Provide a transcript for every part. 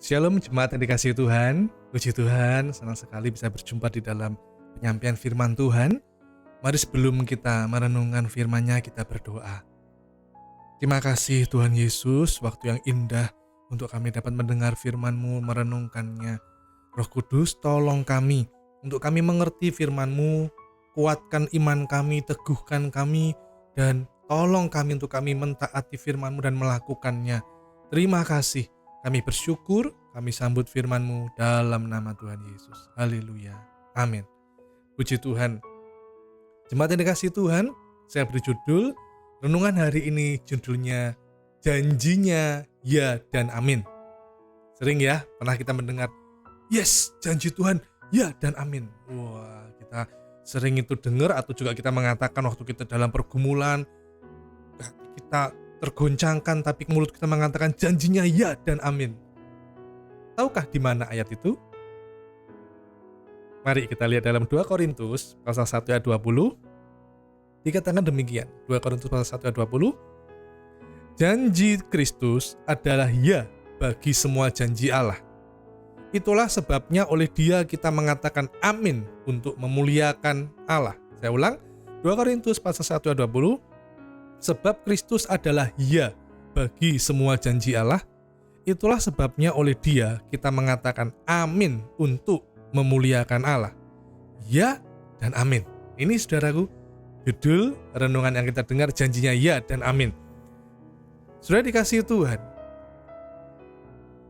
Shalom jemaat yang dikasihi Tuhan. Puji Tuhan, senang sekali bisa berjumpa di dalam penyampaian firman Tuhan. Mari sebelum kita merenungkan firman-Nya, kita berdoa. Terima kasih Tuhan Yesus, waktu yang indah untuk kami dapat mendengar firman-Mu, merenungkannya. Roh Kudus, tolong kami untuk kami mengerti firman-Mu, kuatkan iman kami, teguhkan kami, dan tolong kami untuk kami mentaati firman-Mu dan melakukannya. Terima kasih. Kami bersyukur, kami sambut firman-Mu dalam nama Tuhan Yesus. Haleluya. Amin. Puji Tuhan. Jemaat yang dikasihi Tuhan, saya beri judul, renungan hari ini judulnya, Janjinya Ya dan Amin. Sering ya, pernah kita mendengar, yes, janji Tuhan, ya dan amin. Wah, kita sering itu dengar atau juga kita mengatakan waktu kita dalam pergumulan, kita tergoncangkan, tapi mulut kita mengatakan janjinya ya dan amin. Tahukah di mana ayat itu? Mari kita lihat dalam 2 Korintus pasal 1 ayat 20. Dikatakan demikian, 2 Korintus pasal 1 ayat 20. Janji Kristus adalah ya bagi semua janji Allah. Itulah sebabnya oleh Dia kita mengatakan amin untuk memuliakan Allah. Saya ulang, 2 Korintus pasal 1 ayat 20. Sebab Kristus adalah ya bagi semua janji Allah, itulah sebabnya oleh Dia kita mengatakan amin untuk memuliakan Allah. Ya dan amin. Ini saudaraku, judul renungan yang kita dengar, janjinya ya dan amin. Sudah dikasihi Tuhan,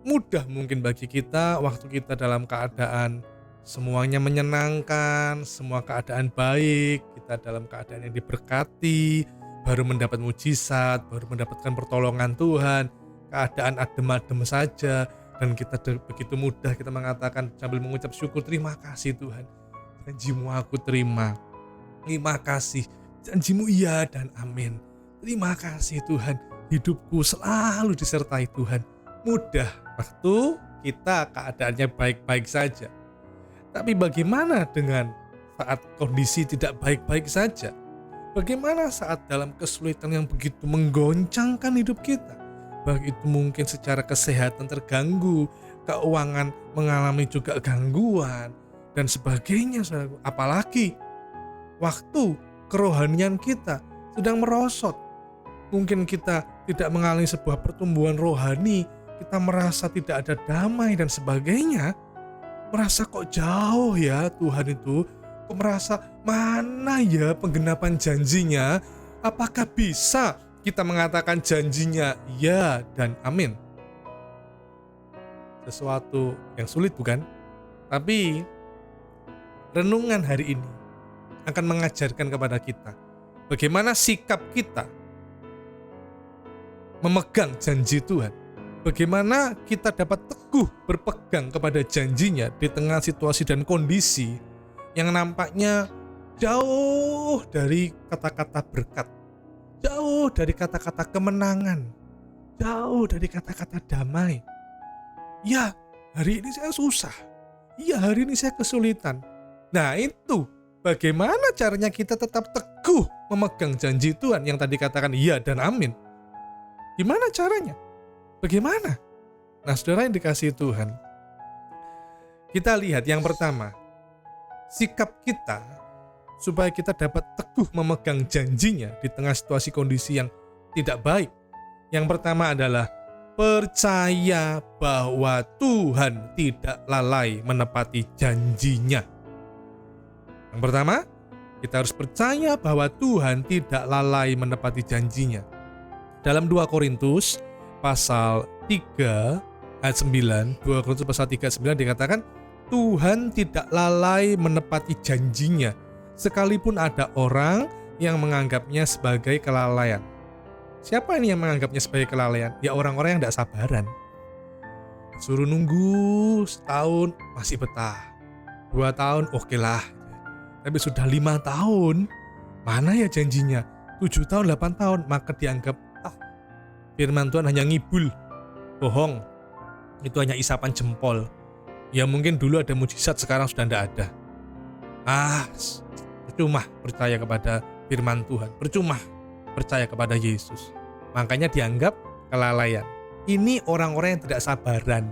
mudah mungkin bagi kita waktu kita dalam keadaan semuanya menyenangkan, semua keadaan baik, kita dalam keadaan yang diberkati, baru mendapat mujizat, baru mendapatkan pertolongan Tuhan, keadaan adem-adem saja, dan kita begitu mudah kita mengatakan sambil mengucap syukur, terima kasih Tuhan, janjimu aku terima, terima kasih, janjimu iya dan amin, terima kasih Tuhan, hidupku selalu disertai Tuhan. Mudah waktu kita keadaannya baik-baik saja. Tapi bagaimana dengan saat kondisi tidak baik-baik saja? Bagaimana saat dalam kesulitan yang begitu menggoncangkan hidup kita? Baik itu mungkin secara kesehatan terganggu, keuangan mengalami juga gangguan, dan sebagainya. Apalagi waktu kerohanian kita sedang merosot. Mungkin kita tidak mengalami sebuah pertumbuhan rohani, kita merasa tidak ada damai dan sebagainya. Merasa kok jauh ya Tuhan itu, kok merasa mana ya penggenapan janjinya? Apakah bisa kita mengatakan janjinya ya dan amin? Sesuatu yang sulit bukan? Tapi renungan hari ini akan mengajarkan kepada kita bagaimana sikap kita memegang janji Tuhan. Bagaimana kita dapat teguh berpegang kepada janjinya di tengah situasi dan kondisi yang nampaknya jauh dari kata-kata berkat, jauh dari kata-kata kemenangan, jauh dari kata-kata damai. Ya, hari ini saya susah. Ya, hari ini saya kesulitan. Nah itu, bagaimana caranya kita tetap teguh memegang janji Tuhan yang tadi katakan iya dan amin? Gimana caranya? Bagaimana? Nah, saudara yang dikasihi Tuhan, kita lihat yang pertama, sikap kita supaya kita dapat teguh memegang janjinya di tengah situasi kondisi yang tidak baik. Yang pertama adalah percaya bahwa Tuhan tidak lalai menepati janjinya. Yang pertama, kita harus percaya bahwa Tuhan tidak lalai menepati janjinya. Dalam 2 Korintus pasal 3 ayat 9, 2 Korintus pasal 3 ayat 9 dikatakan, Tuhan tidak lalai menepati janjinya, sekalipun ada orang yang menganggapnya sebagai kelalaian. Siapa ini yang menganggapnya sebagai kelalaian? Ya orang-orang yang tidak sabaran. Suruh nunggu setahun masih betah, 2 tahun oke lah. Tapi sudah 5 tahun, mana ya janjinya? 7 tahun, 8 tahun, maka dianggap firman Tuhan hanya ngibul, bohong, itu hanya isapan jempol. Ya mungkin dulu ada mujizat, sekarang sudah tidak ada. Percuma percaya kepada firman Tuhan, percuma percaya kepada Yesus. Makanya dianggap kelalaian. Ini orang-orang yang tidak sabaran.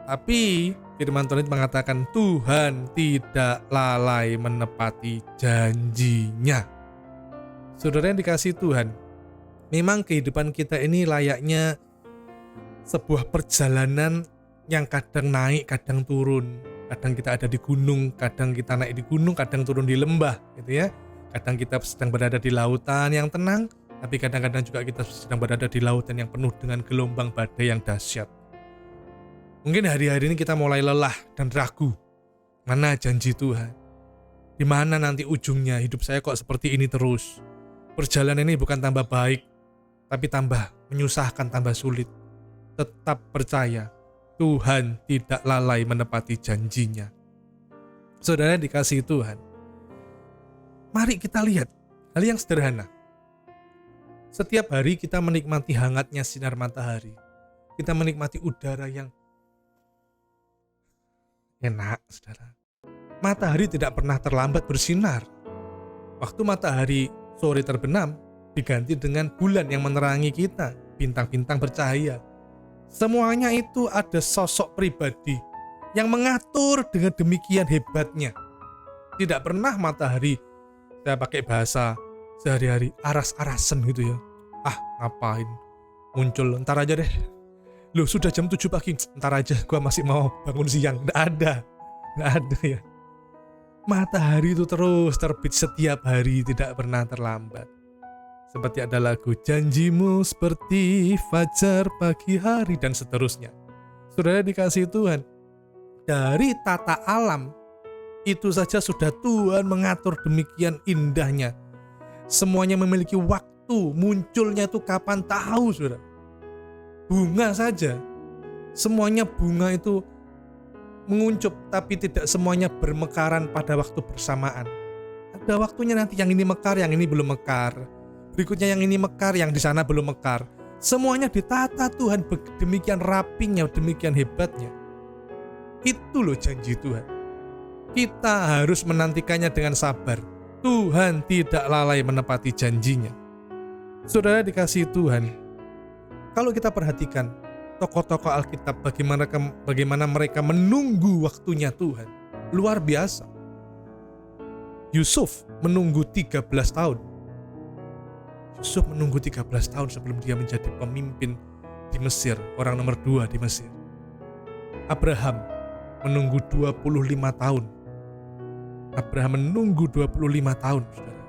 Tapi firman Tuhan itu mengatakan Tuhan tidak lalai menepati janjinya. Saudara yang dikasihi Tuhan, memang kehidupan kita ini layaknya sebuah perjalanan yang kadang naik, kadang turun. Kadang kita ada di gunung, kadang kita naik di gunung, kadang turun di lembah, gitu ya. Kadang kita sedang berada di lautan yang tenang, tapi kadang-kadang juga kita sedang berada di lautan yang penuh dengan gelombang badai yang dahsyat. Mungkin hari-hari ini kita mulai lelah dan ragu. Mana janji Tuhan? Di mana nanti ujungnya? Hidup saya kok seperti ini terus? Perjalanan ini bukan tambah baik, tapi tambah menyusahkan, tambah sulit. Tetap percaya, Tuhan tidak lalai menepati janjinya. Saudara dikasihi Tuhan, mari kita lihat hal yang sederhana. Setiap hari kita menikmati hangatnya sinar matahari. Kita menikmati udara yang enak, saudara. Matahari tidak pernah terlambat bersinar. Waktu matahari sore terbenam, diganti dengan bulan yang menerangi kita, bintang-bintang bercahaya. Semuanya itu ada sosok pribadi yang mengatur dengan demikian hebatnya. Tidak pernah matahari, saya pakai bahasa sehari-hari, aras-arasan gitu ya. Ngapain? Muncul, ntar aja deh. Loh, sudah jam 7 pagi, ntar aja, gua masih mau bangun siang. Nggak ada ya. Matahari itu terus terbit setiap hari, tidak pernah terlambat. Seperti ada lagu, janjimu seperti fajar pagi hari, dan seterusnya. Saudara dikasihi Tuhan, dari tata alam, itu saja sudah Tuhan mengatur demikian indahnya. Semuanya memiliki waktu, munculnya itu kapan tahu, saudara. Bunga saja, semuanya bunga itu menguncup, tapi tidak semuanya bermekaran pada waktu bersamaan. Ada waktunya nanti yang ini mekar, yang ini belum mekar. Berikutnya yang ini mekar, yang di sana belum mekar. Semuanya ditata Tuhan demikian rapinya, demikian hebatnya. Itu loh janji Tuhan. Kita harus menantikannya dengan sabar. Tuhan tidak lalai menepati janjinya. Saudara dikasihi Tuhan, kalau kita perhatikan tokoh-tokoh Alkitab, bagaimana mereka menunggu waktunya Tuhan, luar biasa. Yusuf menunggu 13 tahun. Yusuf menunggu 13 tahun sebelum dia menjadi pemimpin di Mesir, orang nomor 2 di Mesir. Abraham menunggu 25 tahun. Abraham menunggu 25 tahun, saudara.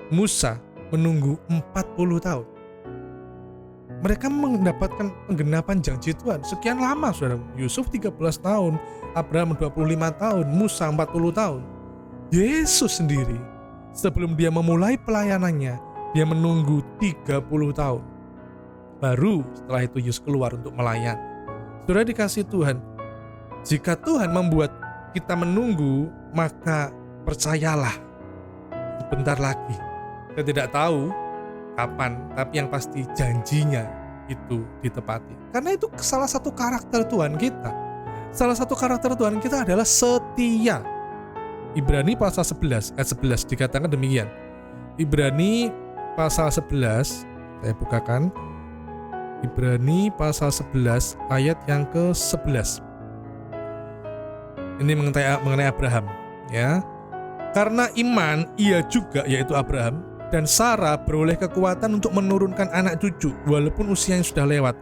Musa menunggu 40 tahun. Mereka mendapatkan penggenapan janji Tuhan sekian lama, saudara. Yusuf 13 tahun, Abraham 25 tahun, Musa 40 tahun. Yesus sendiri, sebelum dia memulai pelayanannya, dia menunggu 30 tahun. Baru setelah itu Yesus keluar untuk melayani. Saudara dikasihi Tuhan, jika Tuhan membuat kita menunggu, maka percayalah, sebentar lagi. Kita tidak tahu kapan, tapi yang pasti janjinya itu ditepati. Karena itu salah satu karakter Tuhan kita. Salah satu karakter Tuhan kita adalah setia. Ibrani pasal 11 ayat 11 dikatakan demikian. Ibrani pasal 11, saya bukakan. Ibrani pasal 11 ayat yang ke-11. Ini mengenai Abraham, ya. Karena iman ia juga, yaitu Abraham dan Sarah, beroleh kekuatan untuk menurunkan anak cucu walaupun usianya sudah lewat.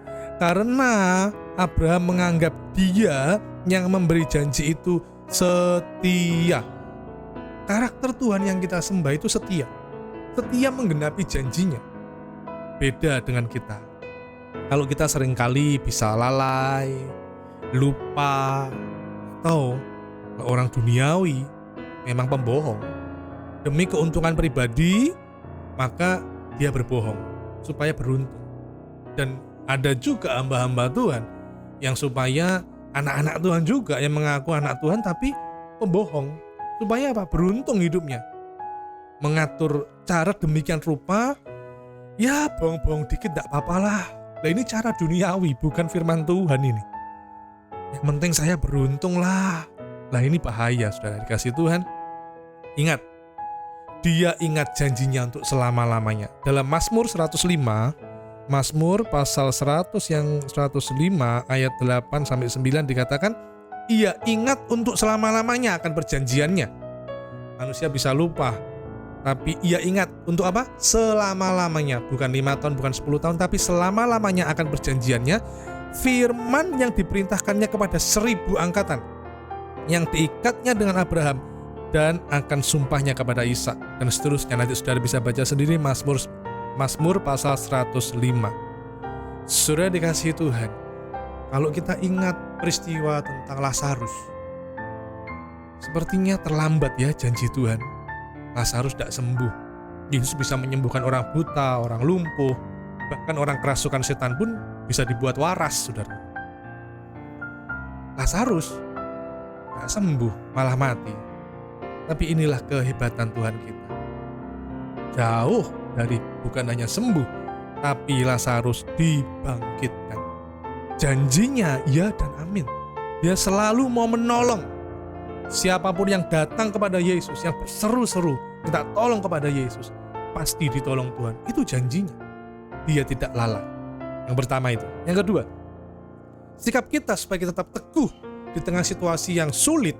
Karena Abraham menganggap dia yang memberi janji itu setia. Karakter Tuhan yang kita sembah itu setia. Setia menggenapi janjinya. Beda dengan kita. Kalau kita seringkali bisa lalai, lupa, atau orang duniawi, memang pembohong. Demi keuntungan pribadi, maka dia berbohong supaya beruntung. Dan ada juga hamba-hamba Tuhan yang supaya anak-anak Tuhan juga yang mengaku anak Tuhan tapi pembohong. Supaya apa? Beruntung hidupnya. Mengatur cara demikian rupa, ya bohong-bohong dikit gak apa-apalah. Nah ini cara duniawi, bukan firman Tuhan ini. Yang penting saya beruntung lah. Lah ini bahaya, saudara dikasihi Tuhan. Ingat, dia ingat janjinya untuk selama-lamanya. Dalam Mazmur 105, Mazmur pasal 100 yang 105 ayat 8 sampai 9 dikatakan, ia ingat untuk selama-lamanya akan perjanjiannya. Manusia bisa lupa, tapi ia ingat untuk apa? Selama-lamanya, bukan 5 tahun, bukan 10 tahun, tapi selama-lamanya akan perjanjiannya. Firman yang diperintahkannya kepada 1000 angkatan, yang diikatnya dengan Abraham, dan akan sumpahnya kepada Ishak, dan seterusnya. Nanti saudara bisa baca sendiri Mazmur pasal 105. Saudara dikasihi Tuhan, kalau kita ingat peristiwa tentang Lazarus, sepertinya terlambat ya janji Tuhan. Lazarus tidak sembuh. Yesus bisa menyembuhkan orang buta, orang lumpuh, bahkan orang kerasukan setan pun bisa dibuat waras, saudara. Lazarus tidak sembuh, malah mati. Tapi inilah kehebatan Tuhan kita. Jauh dari bukan hanya sembuh, tapi Lazarus dibangkitkan. Janjinya ya dan amin. Dia selalu mau menolong. Siapapun yang datang kepada Yesus, yang berseru-seru minta tolong kepada Yesus, pasti ditolong Tuhan. Itu janjinya. Dia tidak lalai. Yang pertama itu. Yang kedua, sikap kita supaya kita tetap teguh di tengah situasi yang sulit,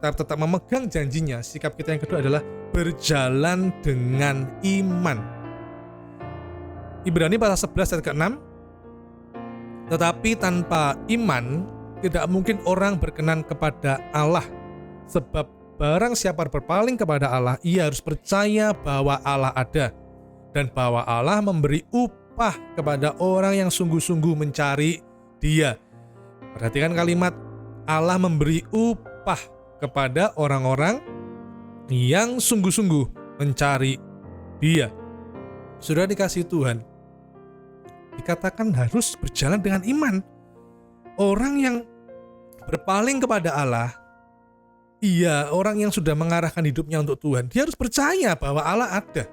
tetap memegang janjinya. Sikap kita yang kedua adalah berjalan dengan iman. Ibrani pasal 11 ayat ke-6, tetapi tanpa iman tidak mungkin orang berkenan kepada Allah. Sebab barang siapa berpaling kepada Allah, ia harus percaya bahwa Allah ada, dan bahwa Allah memberi upah kepada orang yang sungguh-sungguh mencari Dia. Perhatikan kalimat, Allah memberi upah kepada orang-orang yang sungguh-sungguh mencari Dia. Sudah dikasih Tuhan, dikatakan harus berjalan dengan iman. Orang yang berpaling kepada Allah, orang yang sudah mengarahkan hidupnya untuk Tuhan, dia harus percaya bahwa Allah ada,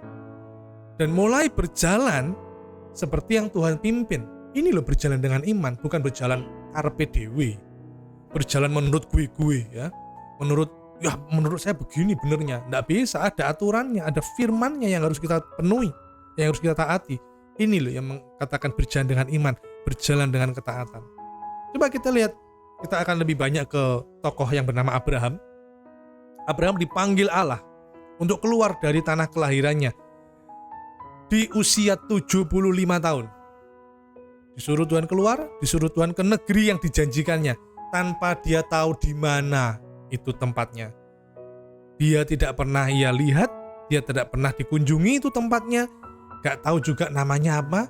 dan mulai berjalan seperti yang Tuhan pimpin. Ini loh berjalan dengan iman, bukan berjalan karpe dewe, berjalan menurut gue ya, menurut saya begini benernya. Nggak bisa, ada aturannya, ada firmannya yang harus kita penuhi, yang harus kita taati. Ini loh yang mengatakan berjalan dengan iman, berjalan dengan ketaatan. Coba kita lihat, kita akan lebih banyak ke tokoh yang bernama Abraham. Abraham dipanggil Allah untuk keluar dari tanah kelahirannya di usia 75 tahun. Disuruh Tuhan keluar, disuruh Tuhan ke negeri yang dijanjikannya, tanpa dia tahu di mana itu tempatnya. Dia tidak pernah lihat, dia tidak pernah dikunjungi itu tempatnya, gak tahu juga namanya apa.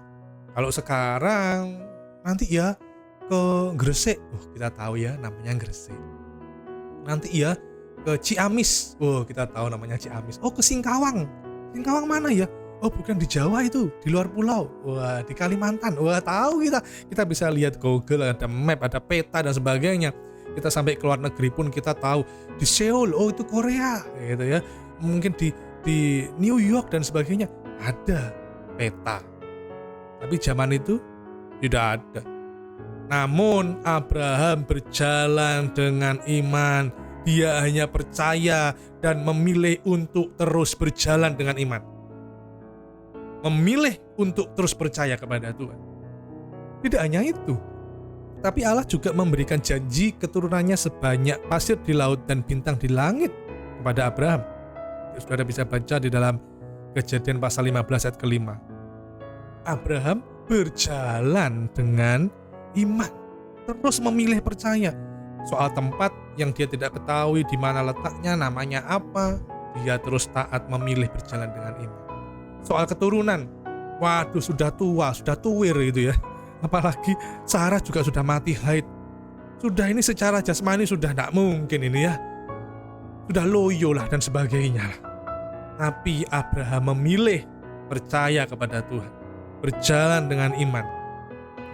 Kalau sekarang nanti ya ke Gresik, kita tahu ya namanya Gresik. Nanti ya ke Ciamis, kita tahu namanya Ciamis. Ke Singkawang mana ya? Bukan di Jawa itu, di luar pulau. Di Kalimantan. Tahu kita bisa lihat Google, ada map, ada peta dan sebagainya. Kita sampai ke luar negeri pun kita tahu, di Seoul, itu Korea gitu ya. Mungkin di New York dan sebagainya ada peta. Tapi zaman itu tidak ada. Namun Abraham berjalan dengan iman. Dia hanya percaya dan memilih untuk terus berjalan dengan iman. Memilih untuk terus percaya kepada Tuhan. Tidak hanya itu, tapi Allah juga memberikan janji keturunannya sebanyak pasir di laut dan bintang di langit kepada Abraham. Saudara bisa baca di dalam Kejadian pasal 15 ayat ke-5. Abraham berjalan dengan iman, terus memilih percaya. Soal tempat yang dia tidak ketahui di mana letaknya, namanya apa, dia terus taat memilih berjalan dengan iman. Soal keturunan, sudah tua, sudah tuwir gitu ya. Apalagi Sarah juga sudah mati haid. Sudah ini secara jasmani sudah tidak mungkin ini ya. Sudah loyo lah dan sebagainya. Tapi Abraham memilih percaya kepada Tuhan, berjalan dengan iman.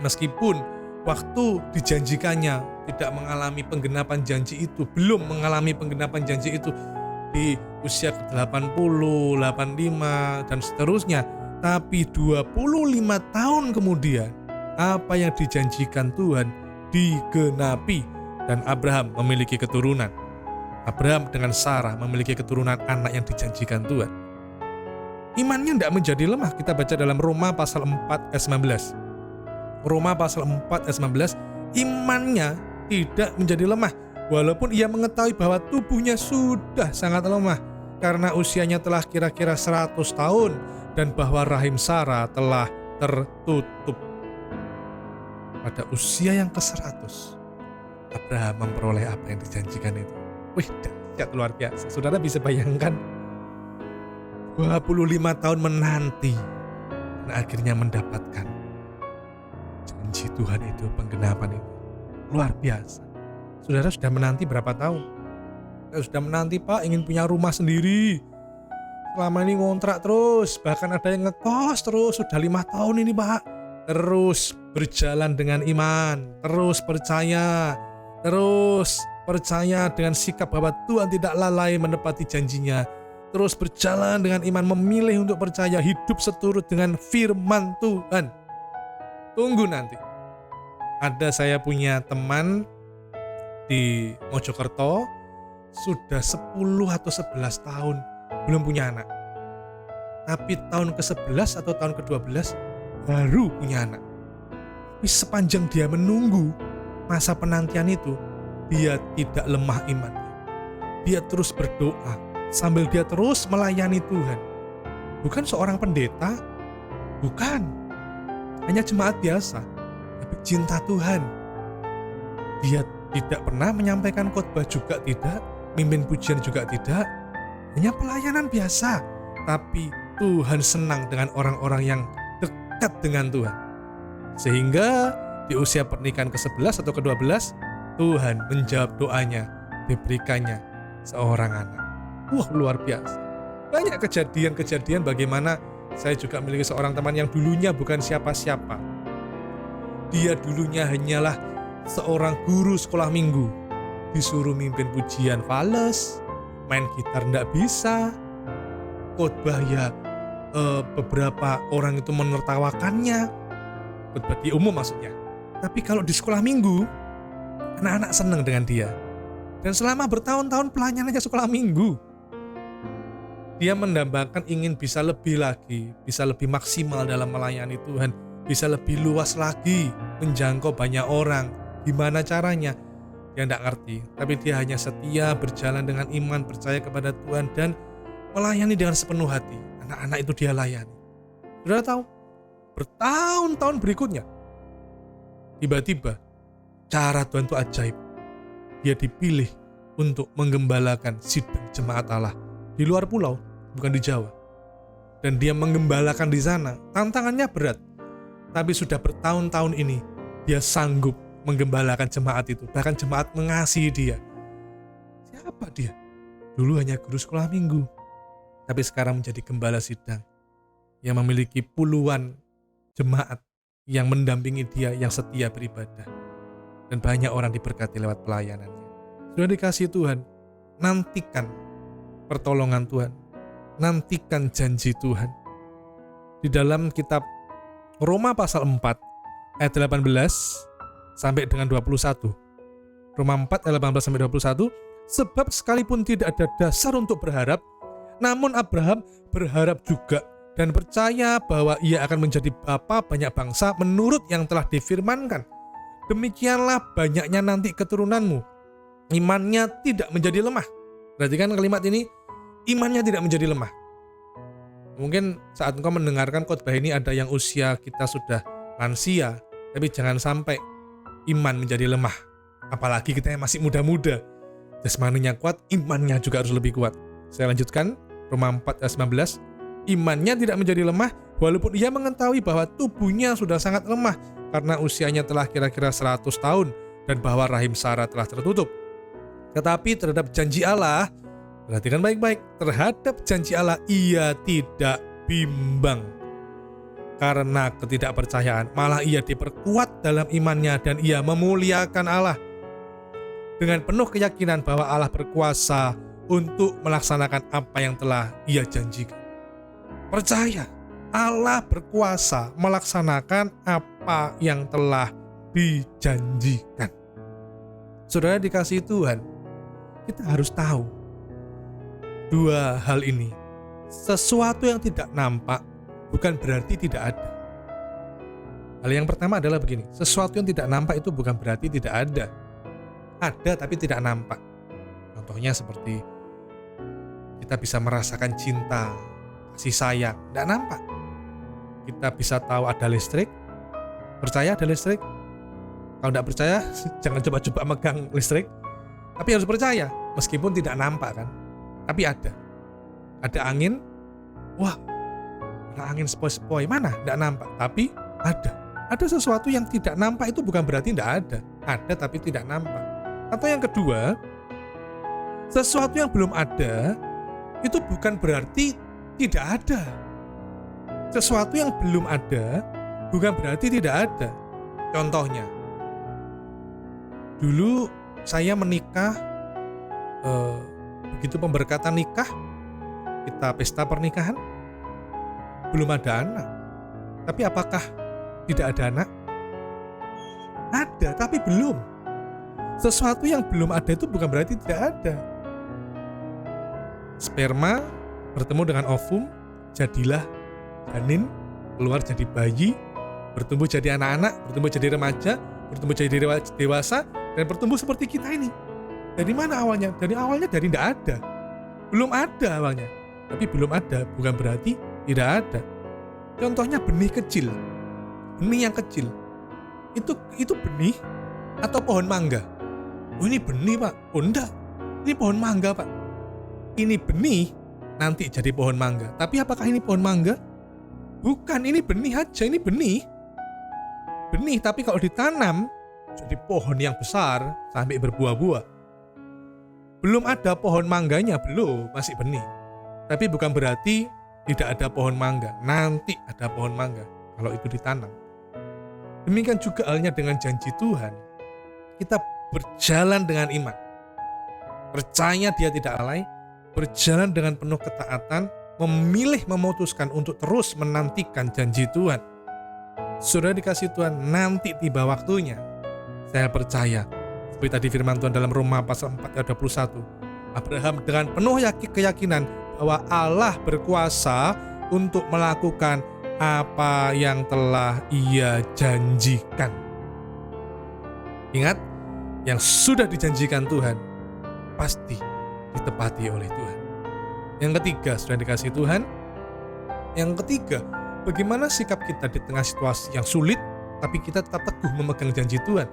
Meskipun waktu dijanjikannya tidak mengalami penggenapan janji itu, belum mengalami penggenapan janji itu di usia ke-80, 85 dan seterusnya. Tapi 25 tahun kemudian, apa yang dijanjikan Tuhan digenapi dan Abraham memiliki keturunan. Abraham dengan Sarah memiliki keturunan anak yang dijanjikan Tuhan. imannya tidak menjadi lemah. Kita baca dalam Roma pasal 4 ayat 19. Roma pasal 4 ayat 19, imannya tidak menjadi lemah, walaupun ia mengetahui bahwa tubuhnya sudah sangat lemah, karena usianya telah kira-kira 100 tahun, dan bahwa rahim Sarah telah tertutup. Pada usia yang ke-100, Abraham memperoleh apa yang dijanjikan itu. Wih, dahsyat, luar biasa. Saudara bisa bayangkan 25 tahun menanti dan akhirnya mendapatkan janji Tuhan itu, penggenapan itu. Luar biasa. Saudara sudah menanti berapa tahun? Saya sudah menanti, Pak, ingin punya rumah sendiri. Selama ini ngontrak terus, bahkan ada yang ngekos terus, sudah 5 tahun ini, Pak. Terus berjalan dengan iman, terus percaya dengan sikap bahwa Tuhan tidak lalai menepati janjinya. Terus berjalan dengan iman, memilih untuk percaya, hidup seturut dengan firman Tuhan. Tunggu nanti. Saya punya teman di Mojokerto, sudah 10 atau 11 tahun belum punya anak. Tapi tahun ke-11 atau tahun ke-12 baru punya anak. Tapi sepanjang dia menunggu masa penantian itu, dia tidak lemah imannya. Dia terus berdoa sambil dia terus melayani Tuhan. Bukan seorang pendeta, bukan. Hanya jemaat biasa, tapi cinta Tuhan. Dia tidak pernah menyampaikan khotbah juga tidak, mimpin pujian juga tidak. Hanya pelayanan biasa, tapi Tuhan senang dengan orang-orang yang dekat dengan Tuhan. Sehingga di usia pernikahan ke-11 atau ke-12, Tuhan menjawab doanya, diberikannya seorang anak. Wah, luar biasa. Banyak kejadian-kejadian bagaimana saya juga memiliki seorang teman yang dulunya bukan siapa-siapa. Dia dulunya hanyalah seorang guru sekolah minggu. Disuruh mimpin pujian fales, main gitar ndak bisa, khotbah ya beberapa orang itu menertawakannya, khotbah di umum maksudnya. Tapi kalau di sekolah minggu, anak-anak senang dengan dia. Dan selama bertahun-tahun pelayanannya sekolah minggu, dia mendambakan ingin bisa lebih lagi, bisa lebih maksimal dalam melayani Tuhan, bisa lebih luas lagi, menjangkau banyak orang. Gimana caranya? Dia tidak ngerti, tapi dia hanya setia, berjalan dengan iman, percaya kepada Tuhan, dan melayani dengan sepenuh hati. Anak-anak itu dia layani. Sudah tahu, bertahun-tahun berikutnya, tiba-tiba cara Tuhan itu ajaib. Dia dipilih untuk menggembalakan sidang jemaat Allah di luar pulau, bukan di Jawa. Dan dia menggembalakan di sana. Tantangannya berat, tapi sudah bertahun-tahun ini dia sanggup menggembalakan jemaat itu. Bahkan jemaat mengasihi dia. Siapa dia? Dulu hanya guru sekolah minggu, tapi sekarang menjadi gembala sidang yang memiliki puluhan jemaat yang mendampingi dia, yang setia beribadah. Dan banyak orang diberkati lewat pelayanannya. Sudah dikasih Tuhan, nantikan pertolongan Tuhan, nantikan janji Tuhan. Di dalam kitab Roma pasal 4 ayat 18 sampai dengan 21. Roma 4 ayat 18 sampai 21, sebab sekalipun tidak ada dasar untuk berharap, namun Abraham berharap juga dan percaya bahwa ia akan menjadi bapa banyak bangsa menurut yang telah difirmankan. Demikianlah banyaknya nanti keturunanmu. Imannya tidak menjadi lemah. Perhatikan kalimat ini, imannya tidak menjadi lemah. Mungkin saat engkau mendengarkan khotbah ini ada yang usia kita sudah lansia, tapi jangan sampai iman menjadi lemah. Apalagi kita yang masih muda-muda. Jasmaninya kuat, imannya juga harus lebih kuat. Saya lanjutkan, Roma 4 ayat 19. Imannya tidak menjadi lemah, walaupun ia mengetahui bahwa tubuhnya sudah sangat lemah, karena usianya telah kira-kira 100 tahun, dan bahwa rahim Sarah telah tertutup. Tetapi terhadap janji Allah, perhatikan baik-baik, terhadap janji Allah ia tidak bimbang. Karena ketidakpercayaan, malah ia diperkuat dalam imannya dan ia memuliakan Allah. Dengan penuh keyakinan bahwa Allah berkuasa untuk melaksanakan apa yang telah ia janjikan. Percaya, Allah berkuasa melaksanakan apa yang telah dijanjikan. Saudara dikasihi Tuhan, kita harus tahu dua hal ini. sesuatu yang tidak nampak bukan berarti tidak ada. Hal yang pertama adalah begini, sesuatu yang tidak nampak itu bukan berarti tidak ada. Ada tapi tidak nampak. Contohnya seperti kita bisa merasakan cinta, kasih sayang, tidak nampak. Kita bisa tahu ada listrik, percaya ada listrik. Kalau tidak percaya, jangan coba-coba megang listrik. Tapi harus percaya, meskipun tidak nampak kan. Tapi ada. Ada angin, wah, ada angin sepoi-sepoi, mana? Tidak nampak, tapi ada. Ada sesuatu yang tidak nampak itu bukan berarti tidak ada. Ada tapi tidak nampak. Atau yang kedua, sesuatu yang belum ada itu bukan berarti tidak ada. Sesuatu yang belum ada bukan berarti tidak ada. Contohnya, dulu saya menikah, begitu pemberkatan nikah, kita pesta pernikahan, belum ada anak. Tapi apakah tidak ada anak? Ada, tapi belum. Sesuatu yang belum ada itu bukan berarti tidak ada. Sperma bertemu dengan ovum, jadilah janin, keluar jadi bayi, bertumbuh jadi anak-anak, bertumbuh jadi remaja, bertumbuh jadi dewasa, dan bertumbuh seperti kita ini. Dari mana awalnya? Dari awalnya dari tidak ada. Belum ada awalnya. Tapi belum ada bukan berarti tidak ada. Contohnya benih kecil. Benih yang kecil. Itu benih atau pohon mangga? Oh ini benih Pak. Oh enggak. Ini pohon mangga Pak. Ini benih nanti jadi pohon mangga. Tapi apakah ini pohon mangga? Bukan, ini benih aja, ini benih. Benih tapi kalau ditanam jadi pohon yang besar sampai berbuah-buah. Belum ada pohon mangganya, belum, masih benih. Tapi bukan berarti tidak ada pohon mangga. Nanti ada pohon mangga kalau itu ditanam. Demikian juga halnya dengan janji Tuhan. Kita berjalan dengan iman. Percaya Dia tidak lalai, berjalan dengan penuh ketaatan, memilih memutuskan untuk terus menantikan janji Tuhan. Sudah dikasih Tuhan, nanti tiba waktunya. Saya percaya, seperti tadi firman Tuhan dalam Roma pasal 4 ayat 21, Abraham dengan penuh keyakinan bahwa Allah berkuasa untuk melakukan apa yang telah Ia janjikan. Ingat, yang sudah dijanjikan Tuhan pasti ditepati oleh Tuhan. Yang ketiga, sudah dikasih Tuhan. Yang ketiga, bagaimana sikap kita di tengah situasi yang sulit, tapi kita tetap teguh memegang janji Tuhan.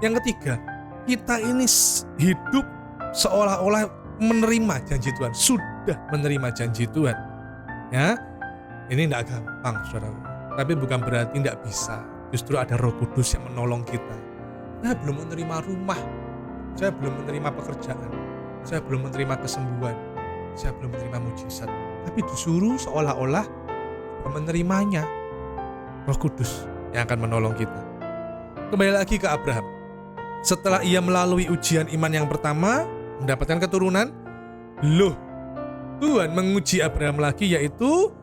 Yang ketiga, kita ini hidup seolah-olah menerima janji Tuhan, sudah menerima janji Tuhan. Ya, ini tidak gampang, saudara. Tapi bukan berarti tidak bisa. Justru ada Roh Kudus yang menolong kita. Saya belum menerima rumah, saya belum menerima pekerjaan, saya belum menerima kesembuhan, saya belum menerima mujizat. Tapi disuruh seolah-olah menerimanya. Roh Kudus yang akan menolong kita. Kembali lagi ke Abraham. Setelah ia melalui ujian iman yang pertama, mendapatkan keturunan, Tuhan menguji Abraham lagi, yaitu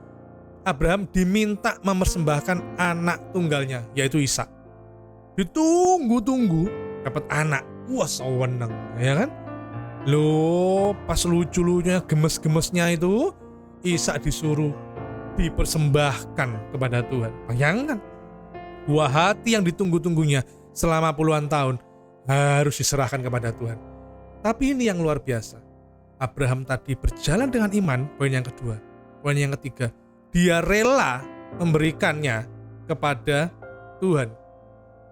Abraham diminta mempersembahkan anak tunggalnya, yaitu Ishak. Ditunggu-tunggu dapat anak. Wah, sewenang, ya kan? Pas lucu-lucunya, gemes-gemesnya itu, Ishak disuruh dipersembahkan kepada Tuhan. Bayangkan, buah hati yang ditunggu-tunggunya selama puluhan tahun harus diserahkan kepada Tuhan. Tapi ini yang luar biasa. Abraham tadi berjalan dengan iman, poin yang kedua. Poin yang ketiga, dia rela memberikannya kepada Tuhan.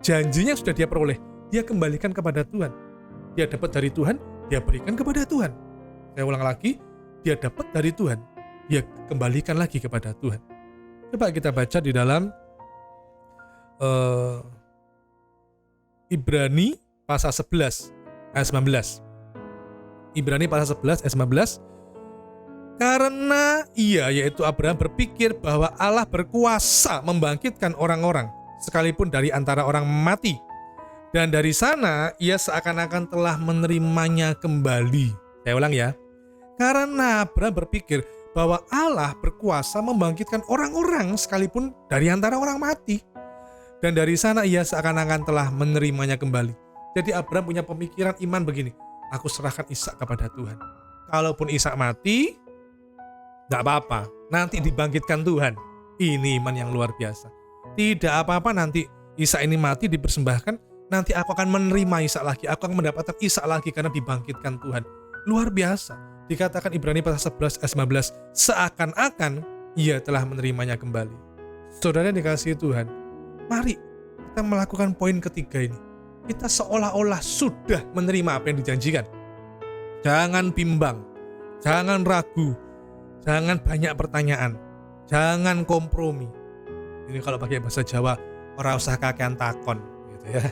Janjinya sudah dia peroleh, dia kembalikan kepada Tuhan. Dia dapat dari Tuhan, dia berikan kepada Tuhan. Saya ulang lagi, dia dapat dari Tuhan, dia kembalikan lagi kepada Tuhan. Coba kita baca di dalam Ibrani pasal 11 ayat 19. Ibrani pasal 11 ayat 19. Karena ia, yaitu Abraham, berpikir bahwa Allah berkuasa membangkitkan orang-orang sekalipun dari antara orang mati, dan dari sana ia seakan-akan telah menerimanya kembali. Saya ulang ya. Karena Abraham berpikir bahwa Allah berkuasa membangkitkan orang-orang sekalipun dari antara orang mati, dan dari sana ia seakan-akan telah menerimanya kembali. Jadi Abraham punya pemikiran iman begini, aku serahkan Ishak kepada Tuhan. Kalaupun Ishak mati, Gak apa-apa, nanti dibangkitkan Tuhan. Ini iman yang luar biasa. Tidak apa-apa nanti Ishak ini mati dipersembahkan, nanti aku akan menerima Ishak lagi, aku akan mendapatkan Ishak lagi karena dibangkitkan Tuhan. Luar biasa. Dikatakan Ibrani pasal 11 ayat 15, seakan-akan ia telah menerimanya kembali. Saudara dikasihi Tuhan, mari kita melakukan poin ketiga ini. Kita seolah-olah sudah menerima apa yang dijanjikan. Jangan bimbang, jangan ragu, jangan banyak pertanyaan, jangan kompromi. Ini kalau pakai bahasa Jawa, ora usah kakean takon gitu ya.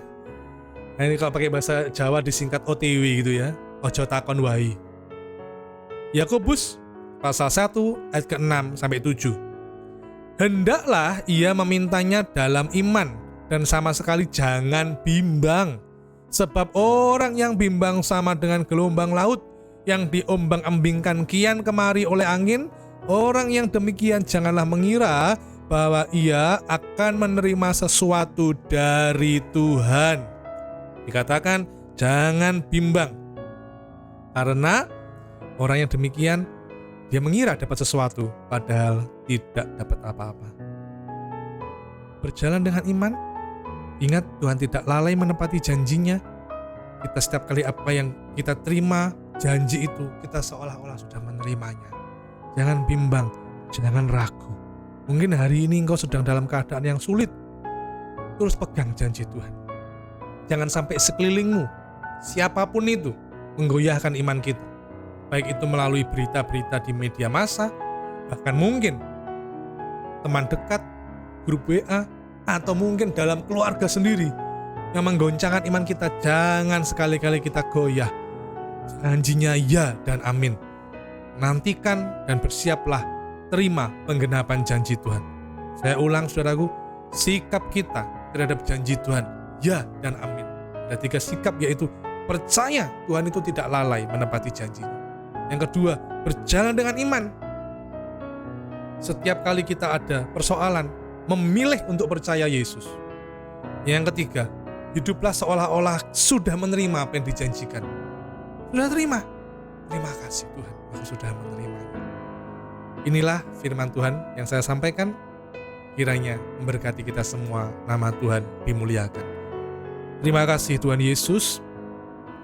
Nah, ini kalau pakai bahasa Jawa disingkat OTW gitu ya, ojo takon wahi. Yakobus pasal 1 ayat ke-6 sampai 7. Hendaklah ia memintanya dalam iman dan sama sekali jangan bimbang. Sebab orang yang bimbang sama dengan gelombang laut yang diombang-ambingkan kian kemari oleh angin. Orang yang demikian janganlah mengira bahwa ia akan menerima sesuatu dari Tuhan. Dikatakan jangan bimbang. Karena orang yang demikian dia mengira dapat sesuatu padahal tidak dapat apa-apa. Berjalan dengan iman. Ingat, Tuhan tidak lalai menepati janjinya. Kita setiap kali apa yang kita terima, janji itu, kita seolah-olah sudah menerimanya. Jangan bimbang, jangan ragu. Mungkin hari ini engkau sedang dalam keadaan yang sulit. Terus pegang janji Tuhan. Jangan sampai sekelilingmu, siapapun itu, menggoyahkan iman kita. Baik itu melalui berita-berita di media massa, bahkan mungkin teman dekat, grup WA, atau mungkin dalam keluarga sendiri yang menggoncangkan iman kita. Jangan sekali-kali kita goyah. Janjinya ya dan amin. Nantikan dan bersiaplah terima penggenapan janji Tuhan. Saya ulang saudaraku, sikap kita terhadap janji Tuhan ya dan amin. Ada 3 sikap, yaitu percaya Tuhan itu tidak lalai menepati janjinya. Yang kedua, berjalan dengan iman. Setiap kali kita ada persoalan, memilih untuk percaya Yesus. Yang ketiga, hiduplah seolah-olah sudah menerima apa yang dijanjikan. Sudah terima. Terima kasih Tuhan, aku sudah menerimanya. Inilah firman Tuhan yang saya sampaikan. Kiranya memberkati kita semua, nama Tuhan dimuliakan. Terima kasih Tuhan Yesus.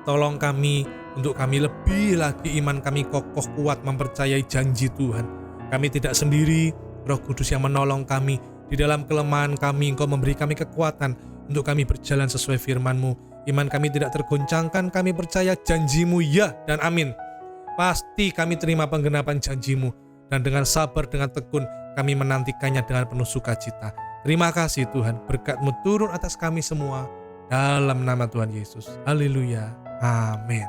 Tolong kami, untuk kami lebih lagi iman kami kokoh kuat mempercayai janji Tuhan. Kami tidak sendiri, Roh Kudus yang menolong kami. Di dalam kelemahan kami, Engkau memberi kami kekuatan untuk kami berjalan sesuai firman-Mu. Iman kami tidak tergoncangkan, kami percaya janji-Mu ya dan amin. Pasti kami terima penggenapan janji-Mu, dan dengan sabar, dengan tekun, kami menantikannya dengan penuh sukacita. Terima kasih Tuhan, berkat-Mu turun atas kami semua, dalam nama Tuhan Yesus. Haleluya, amin.